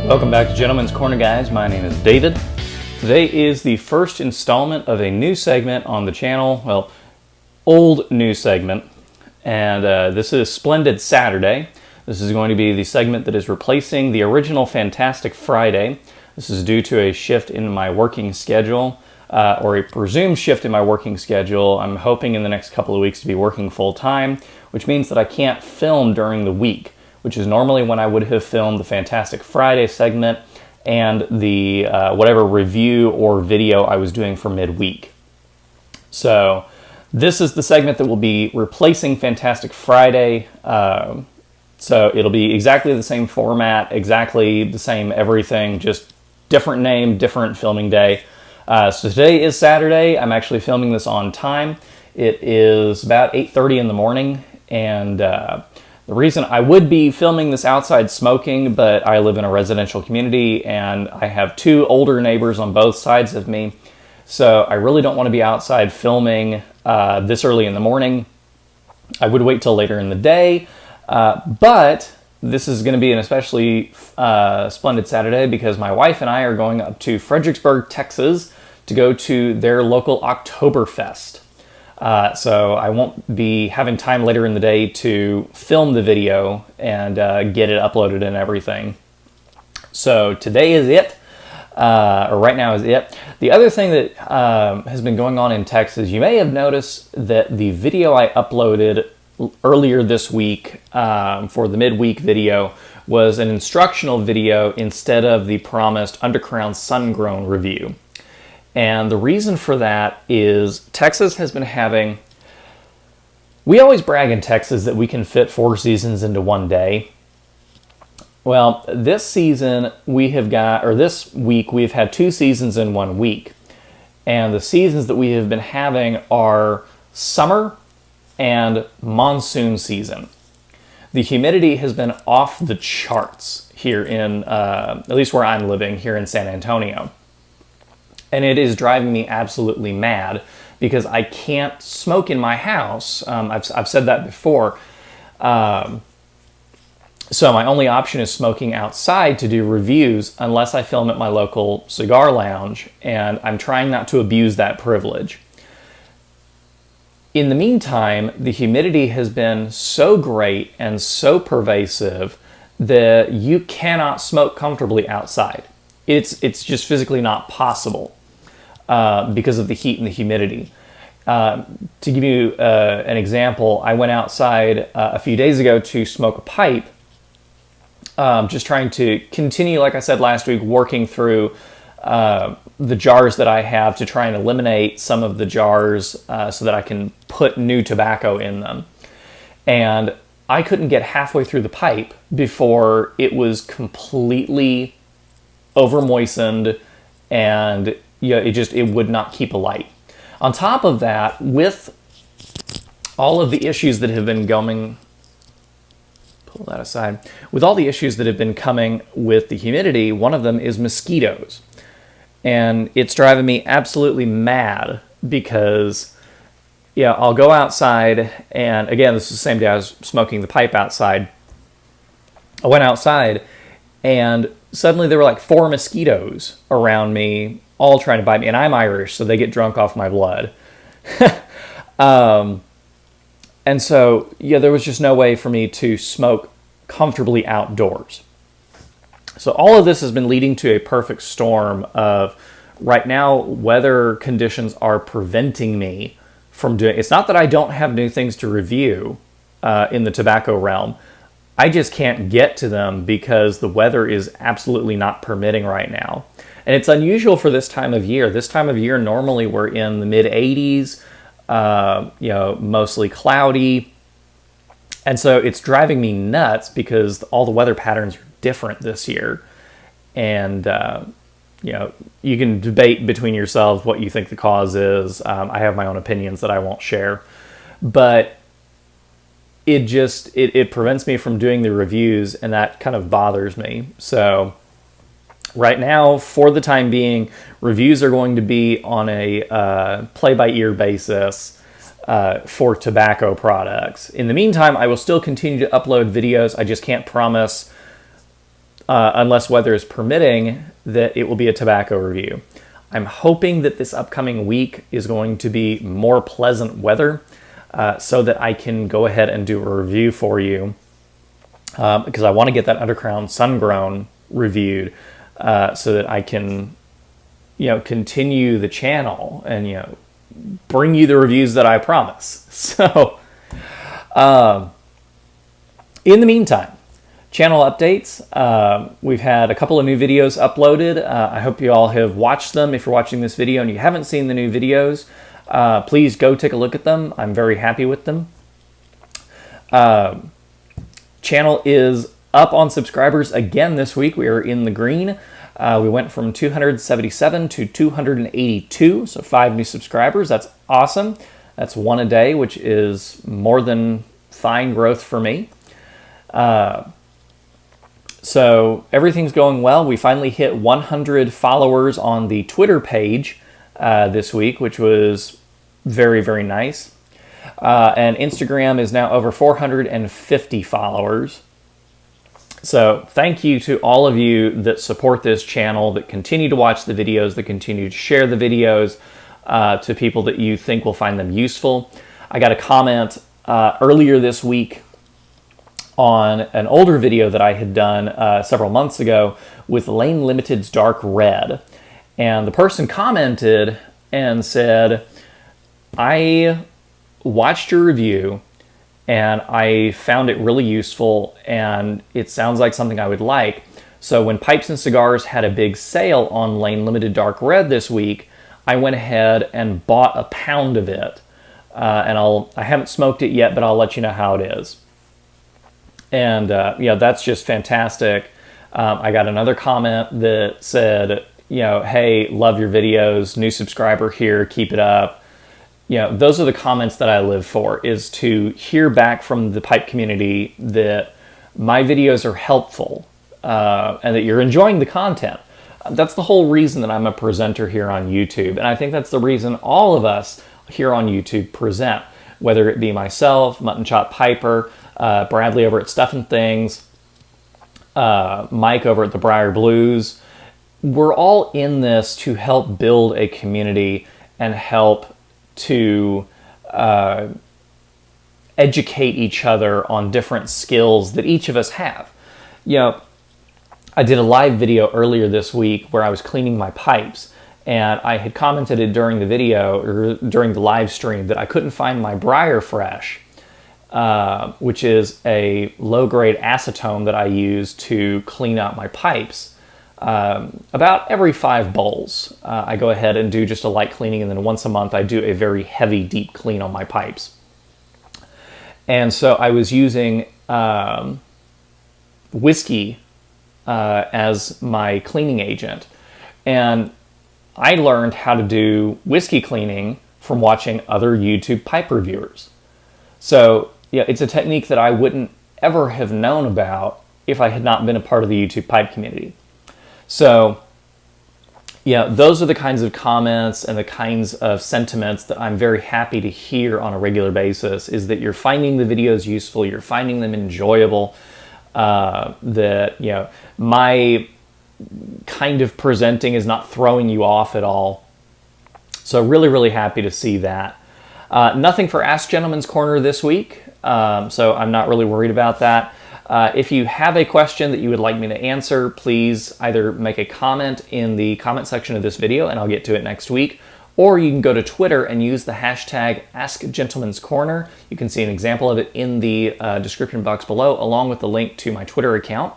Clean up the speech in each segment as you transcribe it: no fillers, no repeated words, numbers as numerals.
Welcome back to Gentleman's Corner, guys. My name is David. Today is the first installment of a new segment on the channel. Well, old new segment. And this is Splendid Saturday. This is going to be the segment that is replacing the original Fantastic Friday. This is due to a shift in my working schedule, or a presumed shift in my working schedule. I'm hoping in the next couple of weeks to be working full-time, which means that I can't film during the week, which is normally when I would have filmed the Fantastic Friday segment and the whatever review or video I was doing for midweek. So this is the segment that will be replacing Fantastic Friday. So it'll be exactly the same format, exactly the same everything, just different name, different filming day. So today is Saturday. I'm actually filming this on time. It is about 8:30 in the morning, and the reason I would be filming this outside smoking, but I live in a residential community and I have two older neighbors on both sides of me. So I really don't want to be outside filming this early in the morning. I would wait till later in the day, but this is going to be an especially splendid Saturday because my wife and I are going up to Fredericksburg, Texas to go to their local Oktoberfest. So I won't be having time later in the day to film the video and get it uploaded and everything. So today is it, or right now is it. The other thing that has been going on in Texas, you may have noticed that the video I uploaded earlier this week for the midweek video was an instructional video instead of the promised Undercrown Sun-Grown review. And the reason for that is Texas has been having, we always brag in Texas that we can fit 4 seasons into one day. Well, this season we have got, or this week we've had 2 seasons in 1 week. And the seasons that we have been having are summer and monsoon season. The humidity has been off the charts here in, at least where I'm living, here in San Antonio. And it is driving me absolutely mad because I can't smoke in my house. I've said that before. So my only option is smoking outside to do reviews unless I film at my local cigar lounge, and I'm trying not to abuse that privilege. In the meantime, the humidity has been so great and so pervasive that you cannot smoke comfortably outside. It's just physically not possible. Because of the heat and the humidity. To give you an example, I went outside a few days ago to smoke a pipe, just trying to continue, like I said last week, working through the jars that I have to try and eliminate some of the jars so that I can put new tobacco in them. And I couldn't get halfway through the pipe before it was completely over-moistened and it would not keep alight. On top of that, with all of the issues that have been going, pull that aside, with all the issues that have been coming with the humidity, one of them is mosquitoes. And it's driving me absolutely mad because, I'll go outside, and again, this is the same day I was smoking the pipe outside. I went outside, and suddenly there were like 4 mosquitoes around me, all trying to bite me, and I'm Irish, so they get drunk off my blood. And so, there was just no way for me to smoke comfortably outdoors. So all of this has been leading to a perfect storm of, right now, weather conditions are preventing me from doing, it's not that I don't have new things to review in the tobacco realm, I just can't get to them because the weather is absolutely not permitting right now. And it's unusual for this time of year. This time of year, normally we're in the mid-80s, mostly cloudy. And so it's driving me nuts because all the weather patterns are different this year. And, you can debate between yourselves what you think the cause is. I have my own opinions that I won't share. But it prevents me from doing the reviews, and that kind of bothers me. So right now, for the time being, reviews are going to be on a play-by-ear basis for tobacco products. In the meantime, I will still continue to upload videos. I just can't promise unless weather is permitting, that it will be a tobacco review. I'm hoping that this upcoming week is going to be more pleasant weather so that I can go ahead and do a review for you because I want to get that Undercrown Sun-Grown reviewed so that I can, continue the channel and, bring you the reviews that I promise. So, in the meantime, channel updates. We've had a couple of new videos uploaded. I hope you all have watched them. If you're watching this video and you haven't seen the new videos, please go take a look at them. I'm very happy with them. Channel is up on subscribers again this week. We are in the green. We went from 277 to 282, so 5 new subscribers. That's awesome. That's 1 a day, which is more than fine growth for me. So everything's going well. We finally hit 100 followers on the Twitter page this week, which was very, very nice. And Instagram is now over 450 followers. So thank you to all of you that support this channel, that continue to watch the videos, that continue to share the videos to people that you think will find them useful. I got a comment earlier this week on an older video that I had done several months ago with Lane Limited's Dark Red. And the person commented and said, I watched your review and I found it really useful and it sounds like something I would like. So when Pipes and Cigars had a big sale on Lane Limited Dark Red this week, I went ahead and bought a pound of it. And I haven't smoked it yet, but I'll let you know how it is. And that's just fantastic. I got another comment that said, hey, love your videos, new subscriber here, keep it up. Those are the comments that I live for, is to hear back from the pipe community that my videos are helpful and that you're enjoying the content. That's the whole reason that I'm a presenter here on YouTube. And I think that's the reason all of us here on YouTube present, whether it be myself, Mutton Chop Piper, Bradley over at Stuff and Things, Mike over at the Briar Blues. We're all in this to help build a community and help to educate each other on different skills that each of us have. I did a live video earlier this week where I was cleaning my pipes, and I had commented during the video, or during the live stream, that I couldn't find my Briar Fresh, which is a low-grade acetone that I use to clean out my pipes. About every 5 bowls, I go ahead and do just a light cleaning, and then once a month I do a very heavy, deep clean on my pipes. And so I was using whiskey as my cleaning agent. And I learned how to do whiskey cleaning from watching other YouTube pipe reviewers. So it's a technique that I wouldn't ever have known about if I had not been a part of the YouTube pipe community. So those are the kinds of comments and the kinds of sentiments that I'm very happy to hear on a regular basis, is that you're finding the videos useful, you're finding them enjoyable, that my kind of presenting is not throwing you off at all. So really, really happy to see that. Nothing for Ask Gentleman's Corner this week, so I'm not really worried about that. If you have a question that you would like me to answer, please either make a comment in the comment section of this video and I'll get to it next week, or you can go to Twitter and use the hashtag AskGentleman'sCorner. You can see an example of it in the description box below, along with the link to my Twitter account.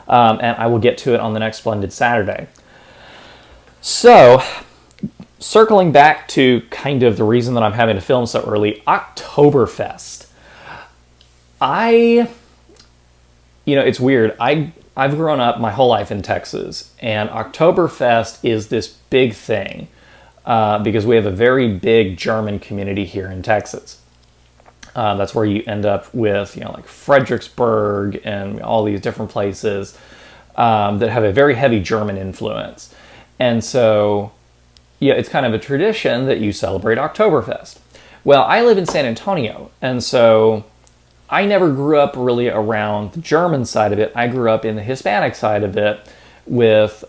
And I will get to it on the next Splendid Saturday. So, circling back to kind of the reason that I'm having to film so early, Oktoberfest. It's weird. I've grown up my whole life in Texas, and Oktoberfest is this big thing because we have a very big German community here in Texas. That's where you end up with, like Fredericksburg and all these different places that have a very heavy German influence. And so, it's kind of a tradition that you celebrate Oktoberfest. Well, I live in San Antonio, and so I never grew up really around the German side of it. I grew up in the Hispanic side of it with,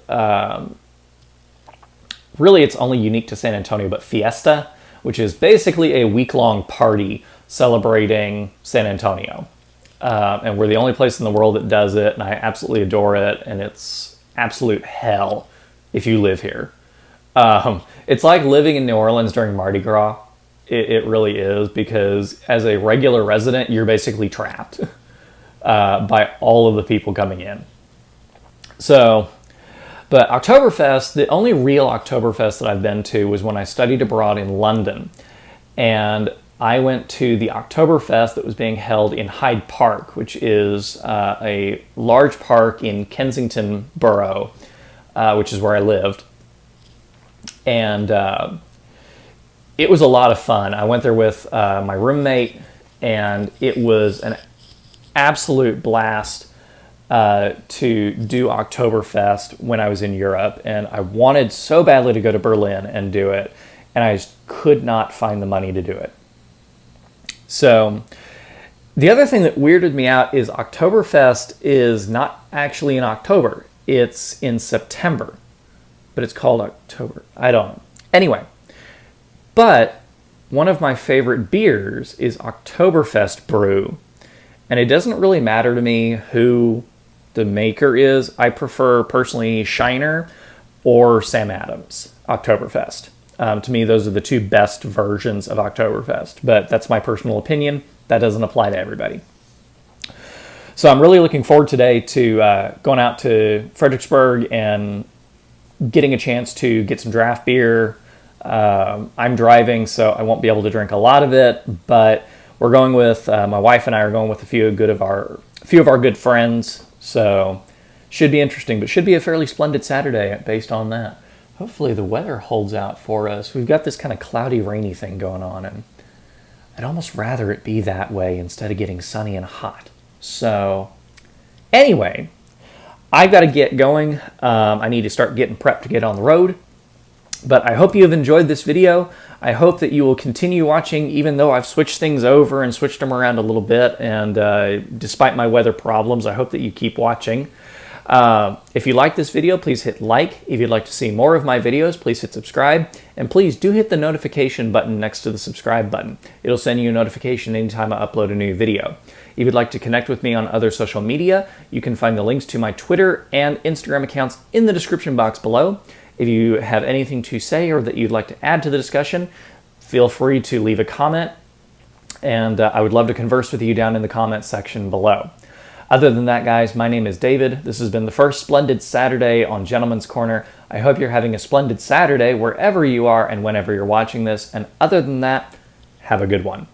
really it's only unique to San Antonio, but Fiesta, which is basically a week-long party celebrating San Antonio. And we're the only place in the world that does it, and I absolutely adore it, and it's absolute hell if you live here. It's like living in New Orleans during Mardi Gras. It really is, because as a regular resident, you're basically trapped by all of the people coming in. So, but Oktoberfest, the only real Oktoberfest that I've been to was when I studied abroad in London. And I went to the Oktoberfest that was being held in Hyde Park, which is a large park in Kensington Borough, which is where I lived. And it was a lot of fun. I went there with my roommate, and it was an absolute blast to do Oktoberfest when I was in Europe. And I wanted so badly to go to Berlin and do it, and I just could not find the money to do it. So the other thing that weirded me out is Oktoberfest is not actually in October. It's in September, but it's called October. I don't know. Anyway, but one of my favorite beers is Oktoberfest Brew. And it doesn't really matter to me who the maker is. I prefer personally Shiner or Sam Adams Oktoberfest. To me, those are the two best versions of Oktoberfest, but that's my personal opinion. That doesn't apply to everybody. So I'm really looking forward today to going out to Fredericksburg and getting a chance to get some draft beer. I'm driving, so I won't be able to drink a lot of it, but we're going with, my wife and I are going with a few of our good friends, so should be interesting, but should be a fairly splendid Saturday based on that. Hopefully the weather holds out for us. We've got this kind of cloudy, rainy thing going on, and I'd almost rather it be that way instead of getting sunny and hot. So anyway, I've got to get going. I need to start getting prepped to get on the road. But I hope you have enjoyed this video. I hope that you will continue watching, even though I've switched things over and switched them around a little bit. And despite my weather problems, I hope that you keep watching. If you like this video, please hit like. If you'd like to see more of my videos, please hit subscribe. And please do hit the notification button next to the subscribe button. It'll send you a notification anytime I upload a new video. If you'd like to connect with me on other social media, you can find the links to my Twitter and Instagram accounts in the description box below. If you have anything to say or that you'd like to add to the discussion, feel free to leave a comment. And I would love to converse with you down in the comments section below. Other than that, guys, my name is David. This has been the first Splendid Saturday on Gentleman's Corner. I hope you're having a splendid Saturday wherever you are and whenever you're watching this. And other than that, have a good one.